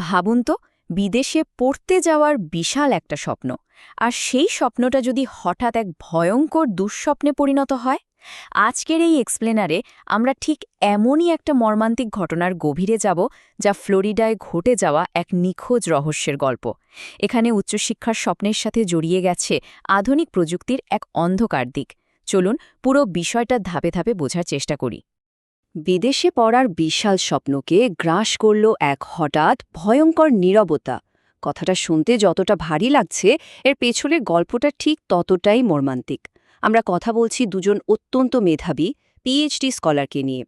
ভাবুন তো, বিদেশে পড়তে যাওয়ার বিশাল একটা স্বপ্ন, আর সেই স্বপ্নটা যদি হঠাৎ এক ভয়ঙ্কর দুঃস্বপ্নে পরিণত হয়। আজকের এই এক্সপ্লেনারে আমরা ঠিক এমনই একটা মর্মান্তিক ঘটনার গভীরে যাব, যা ফ্লোরিডায় ঘটে যাওয়া এক নিখোঁজ রহস্যের গল্প। এখানে উচ্চশিক্ষার স্বপ্নের সাথে জড়িয়ে গেছে আধুনিক প্রযুক্তির এক অন্ধকার দিক। চলুন পুরো বিষয়টা ধাপে ধাপে বোঝার চেষ্টা করি। বিদেশে পড়ার বিশাল স্বপ্নকে গ্রাস করল এক হঠাৎ ভয়ঙ্কর নীরবতা। কথাটা শুনতে যতটা ভারী লাগছে, এর পেছনের গল্পটা ঠিক ততটাই মর্মান্তিক। আমরা কথা বলছি দুজন অত্যন্ত মেধাবী পিএইচডি স্কলারকে নিয়ে।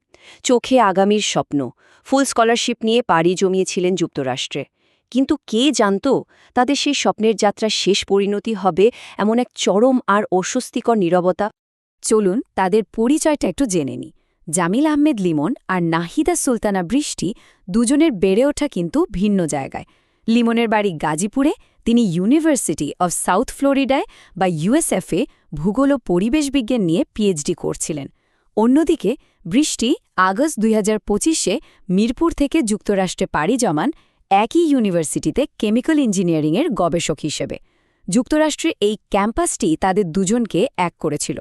চোখে আগামীর স্বপ্ন, ফুল স্কলারশিপ নিয়ে পাড়ি জমিয়েছিলেন যুক্তরাষ্ট্রে। কিন্তু কে জানত তাদের সেই স্বপ্নের যাত্রা শেষ পরিণতি হবে এমন এক চরম আর অস্বস্তিকর নীরবতা? চলুন তাদের পরিচয়টা একটু জেনে নিই। জামিল আহমেদ লিমন আর নাহিদা সুলতানা বৃষ্টি দুজনের বেড়ে ওঠা কিন্তু ভিন্ন জায়গায়। লিমনের বাড়ি গাজীপুরে, তিনি ইউনিভার্সিটি অব সাউথ ফ্লোরিডায় বা ইউএসএফে ভূগোল ও পরিবেশ বিজ্ঞান নিয়ে পিএইচডি করছিলেন। অন্যদিকে বৃষ্টি আগস্ট ২০২৫-এ মিরপুর থেকে যুক্তরাষ্ট্রে পাড়ি জমান, একই ইউনিভার্সিটিতে কেমিক্যাল ইঞ্জিনিয়ারিংয়ের গবেষক হিসেবে। যুক্তরাষ্ট্রে এই ক্যাম্পাসটি তাদের দুজনকে এক করেছিল।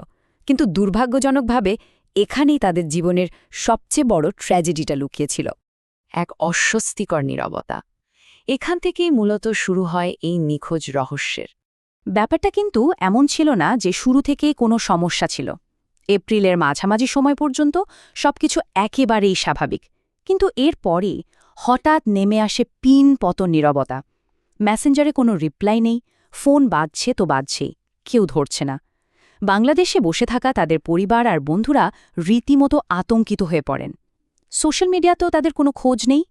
কিন্তু দুর্ভাগ্যজনকভাবে এখানেই তাদের জীবনের সবচেয়ে বড় ট্র্যাজেডিটা লুকিয়েছিল, এক অস্বস্তিকর নীরবতা। এখান থেকেই মূলত শুরু হয় এই নিখোঁজ রহস্যের। ব্যাপারটা কিন্তু এমন ছিল না যে শুরু থেকেই কোনো সমস্যা ছিল। এপ্রিলের মাঝামাঝি সময় পর্যন্ত সবকিছু একেবারেই স্বাভাবিক, কিন্তু এর পরে হঠাৎ নেমে আসে পিন-পতন নীরবতা। মেসেঞ্জারে কোনো রিপ্লাই নেই, ফোন বাজছে তো বাজছেই, কেউ ধরছে না। বাংলাদেশে বসে থাকা তাদের পরিবার আর বন্ধুরা রীতিমতো আতঙ্কিত হয়ে পড়েন। সোশ্যাল মিডিয়াতেও তাদের কোনো খোঁজ নেই।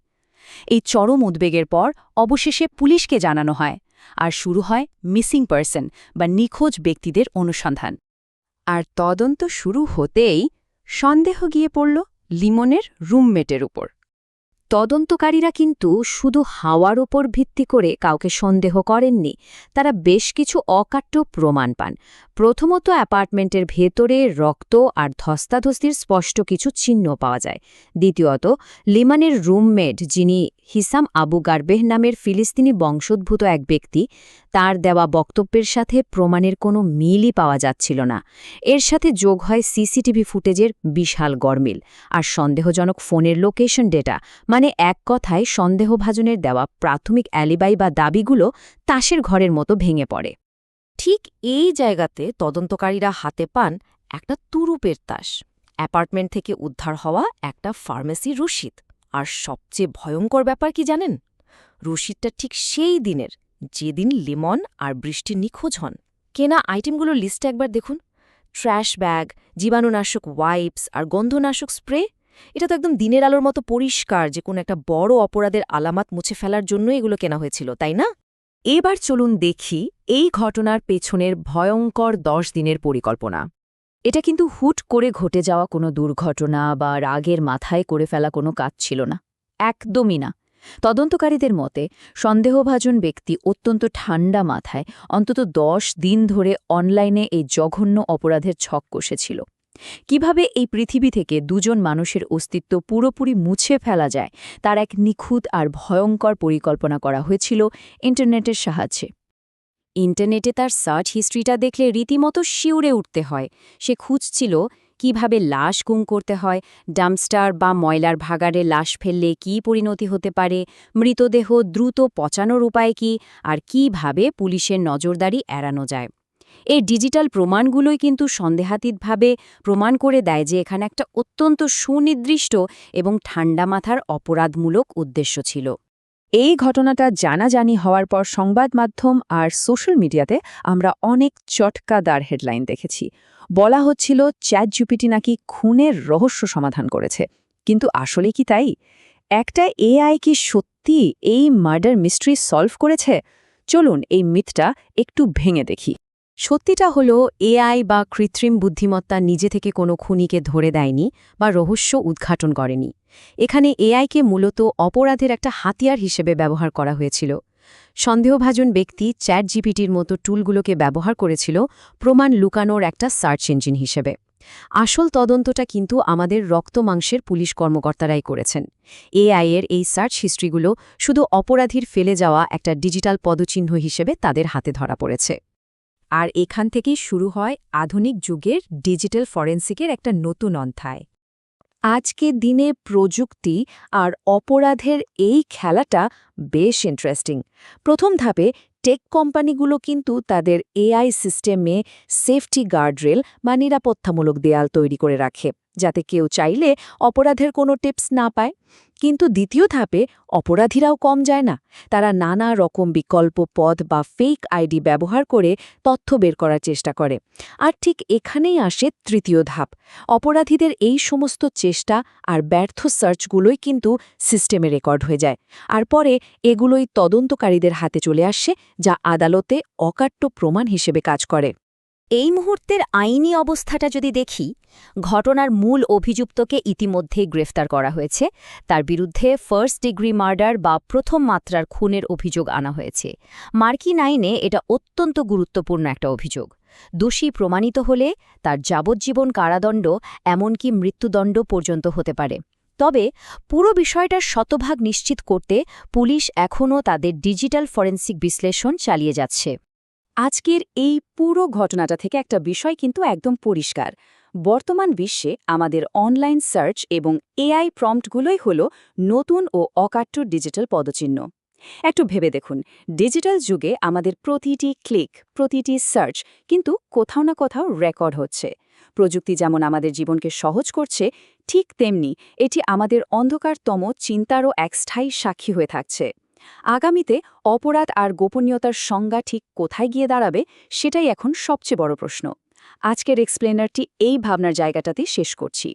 এই চরম উদ্বেগের পর অবশেষে পুলিশকে জানানো হয়, আর শুরু হয় মিসিং পারসন বা নিখোঁজ ব্যক্তিদের অনুসন্ধান। আর তদন্ত শুরু হতেই সন্দেহ গিয়ে পড়ল লিমনের রুমমেটের উপর। তদন্তকারীরা কিন্তু শুধু হাওয়ার ওপর ভিত্তি করে কাউকে সন্দেহ করেননি, তারা বেশ কিছু অকাট্য প্রমাণ পান। প্রথমত, অ্যাপার্টমেন্টের ভেতরে রক্ত আর ধস্তাধস্তির স্পষ্ট কিছু চিহ্ন পাওয়া যায়। দ্বিতীয়ত, লিমানের রুমমেট, যিনি হিসাম আবু গারবেহ নামের ফিলিস্তিনি বংশোদ্ভূত এক ব্যক্তি, তার দেওয়া বক্তব্যের সাথে প্রমাণের কোনো মিলই পাওয়া যাচ্ছিল না। এর সাথে যোগ হয় সিসিটিভি ফুটেজের বিশাল গরমিল আর সন্দেহজনক ফোনের লোকেশন ডেটা। মানে এক কথায় সন্দেহভাজনের দেওয়া প্রাথমিক অ্যালিবাই বা দাবিগুলো তাসের ঘরের মতো ভেঙে পড়ে। ঠিক এই জায়গাতে তদন্তকারীরা হাতে পান একটা তুরুপের তাস, অ্যাপার্টমেন্ট থেকে উদ্ধার হওয়া একটা ফার্মেসি রসিদ। আর সবচেয়ে ভয়ঙ্কর ব্যাপার কি জানেন? রসিদটা ঠিক সেই দিনের, যেদিন লিমন আর বৃষ্টি নিখোঁজ হন। কেনা আইটেমগুলোর লিস্টে একবার দেখুন। ট্র্যাশ ব্যাগ, জীবাণুনাশক ওয়াইপস আর গন্ধনাশক স্প্রে। এটা তো একদম দিনের আলোর মতো পরিষ্কার যে কোনো একটা বড় অপরাধের আলামাত মুছে ফেলার জন্য এগুলো কেনা হয়েছিল, তাই না? এবার চলুন দেখি এই ঘটনার পেছনের ভয়ঙ্কর ১০ দিনের পরিকল্পনা। এটা কিন্তু হুট করে ঘটে যাওয়া কোনো দুর্ঘটনা বা রাগের মাথায় করে ফেলা কোনো কাজ ছিল না, একদমই না। তদন্তকারীদের মতে সন্দেহভাজন ব্যক্তি অত্যন্ত ঠান্ডা মাথায় অন্তত ১০ দিন ধরে অনলাইনে এই জঘন্য অপরাধের ছক কষেছিল। কিভাবে এই পৃথিবী থেকে দুজন মানুষের অস্তিত্ব পুরোপুরি মুছে ফেলা যায়, তার এক নিখুঁত আর ভয়ঙ্কর পরিকল্পনা করা হয়েছিল ইন্টারনেটের সাহায্যে। ইন্টারনেটে তার সার্চ হিস্ট্রিটা দেখলে রীতিমতো শিউরে উঠতে হয়। সে খুঁজছিল কিভাবে লাশ গুম করতে হয়, ডাম্পস্টার বা ময়লার ভাগাড়ে লাশ ফেললে কী পরিণতি হতে পারে, মৃতদেহ দ্রুত পচানোর উপায় কী, আর কিভাবে পুলিশের নজরদারি এড়ানো যায়। এই ডিজিটাল প্রমাণগুলোই কিন্তু সন্দেহাতীতভাবে প্রমাণ করে দেয় যে এখানে একটা অত্যন্ত সুনির্দিষ্ট এবং ঠান্ডা মাথার অপরাধমূলক উদ্দেশ্য ছিল। এই ঘটনাটা জানাজানি হওয়ার পর সংবাদ মাধ্যম আর সোশ্যাল মিডিয়াতে আমরা অনেক চটকাদার হেডলাইন দেখেছি। বলা হচ্ছিল চ্যাটজিপিটি নাকি খুনের রহস্য সমাধান করেছে। কিন্তু আসলে কি তাই? একটা এআই কি সত্যি এই মার্ডার মিস্ট্রি সলভ করেছে? চলুন এই মিথটা একটু ভেঙে দেখি। সত্যিটা হলো, এআই বা কৃত্রিম বুদ্ধিমত্তা নিজে থেকে কোনো খুনিকে ধরে দেয়নি বা রহস্য উদ্ঘাটন করেনি। এখানে এআইকে মূলত অপরাধের একটা হাতিয়ার হিসেবে ব্যবহার করা হয়েছিল। সন্দেহভাজন ব্যক্তি চ্যাটজিপিটির মতো টুলগুলোকে ব্যবহার করেছিল প্রমাণ লুকানোর একটা সার্চ ইঞ্জিন হিসেবে। আসল তদন্তটা কিন্তু আমাদের রক্তমাংসের পুলিশ কর্মকর্তারাই করেছেন। এআই এর এই সার্চ হিস্ট্রিগুলো শুধু অপরাধীর ফেলে যাওয়া একটা ডিজিটাল পদচিহ্ন হিসেবে তাদের হাতে ধরা পড়েছে। আর এখান থেকেই শুরু হয় আধুনিক যুগের ডিজিটাল ফরেন্সিকের একটা নতুন অধ্যায়। আজকের দিনে প্রযুক্তি আর অপরাধের এই খেলাটা বেশ ইন্টারেস্টিং। প্রথম ধাপে টেক কোম্পানিগুলো কিন্তু তাদের এআই সিস্টেমে সেফটি গার্ডরেল বা নিরাপত্তামূলক দেয়াল তৈরি করে রাখে, যাতে কেউ চাইলে অপরাধের কোনো টিপস না পায়। কিন্তু দ্বিতীয় ধাপে অপরাধীরাও কম যায় না। তারা নানা রকম বিকল্প পথ বা ফেক আইডি ব্যবহার করে তথ্য বের করার চেষ্টা করে। আর ঠিক এখানেই আসে তৃতীয় ধাপ। অপরাধীদের এই সমস্ত চেষ্টা আর ব্যর্থ সার্চগুলোই কিন্তু সিস্টেমে রেকর্ড হয়ে যায়, আর পরে এগুলোই তদন্তকারীদের হাতে চলে আসে, যা আদালতে অকাট্য প্রমাণ হিসেবে কাজ করে। এই মুহূর্তের আইনি অবস্থাটা যদি দেখি, ঘটনার মূল অভিযুক্তকে ইতিমধ্যেই গ্রেফতার করা হয়েছে। তার বিরুদ্ধে ফার্স্ট ডিগ্রি মার্ডার বা প্রথম মাত্রার খুনের অভিযোগ আনা হয়েছে। মার্কিন আইনে এটা অত্যন্ত গুরুত্বপূর্ণ একটা অভিযোগ। দোষী প্রমাণিত হলে তার যাবজ্জীবন কারাদণ্ড, এমনকি মৃত্যুদণ্ড পর্যন্ত হতে পারে। তবে পুরো বিষয়টার শতভাগ নিশ্চিত করতে পুলিশ এখনও তাদের ডিজিটাল ফরেন্সিক বিশ্লেষণ চালিয়ে যাচ্ছে। আজকের এই পুরো ঘটনাটা থেকে একটা বিষয় কিন্তু একদম পরিষ্কার। বর্তমান বিশ্বে আমাদের অনলাইন সার্চ এবং এআই প্রম্পটগুলোই হল নতুন ও অকাট্য ডিজিটাল পদচিহ্ন। একটু ভেবে দেখুন, ডিজিটাল যুগে আমাদের প্রতিটি ক্লিক, প্রতিটি সার্চ কিন্তু কোথাও না কোথাও রেকর্ড হচ্ছে। প্রযুক্তি যেমন আমাদের জীবনকে সহজ করছে, ঠিক তেমনি এটি আমাদের অন্ধকারতম চিন্তারও এক স্থায়ী সাক্ষী হয়ে থাকছে। আগামীতে অপরাধ আর গোপনীয়তার সংজ্ঞা ঠিক কোথায় গিয়ে দাঁড়াবে, সেটাই এখন সবচেয়ে বড় প্রশ্ন। আজকের এক্সপ্লেনারটি এই ভাবনার জায়গাটাতেই শেষ করছি।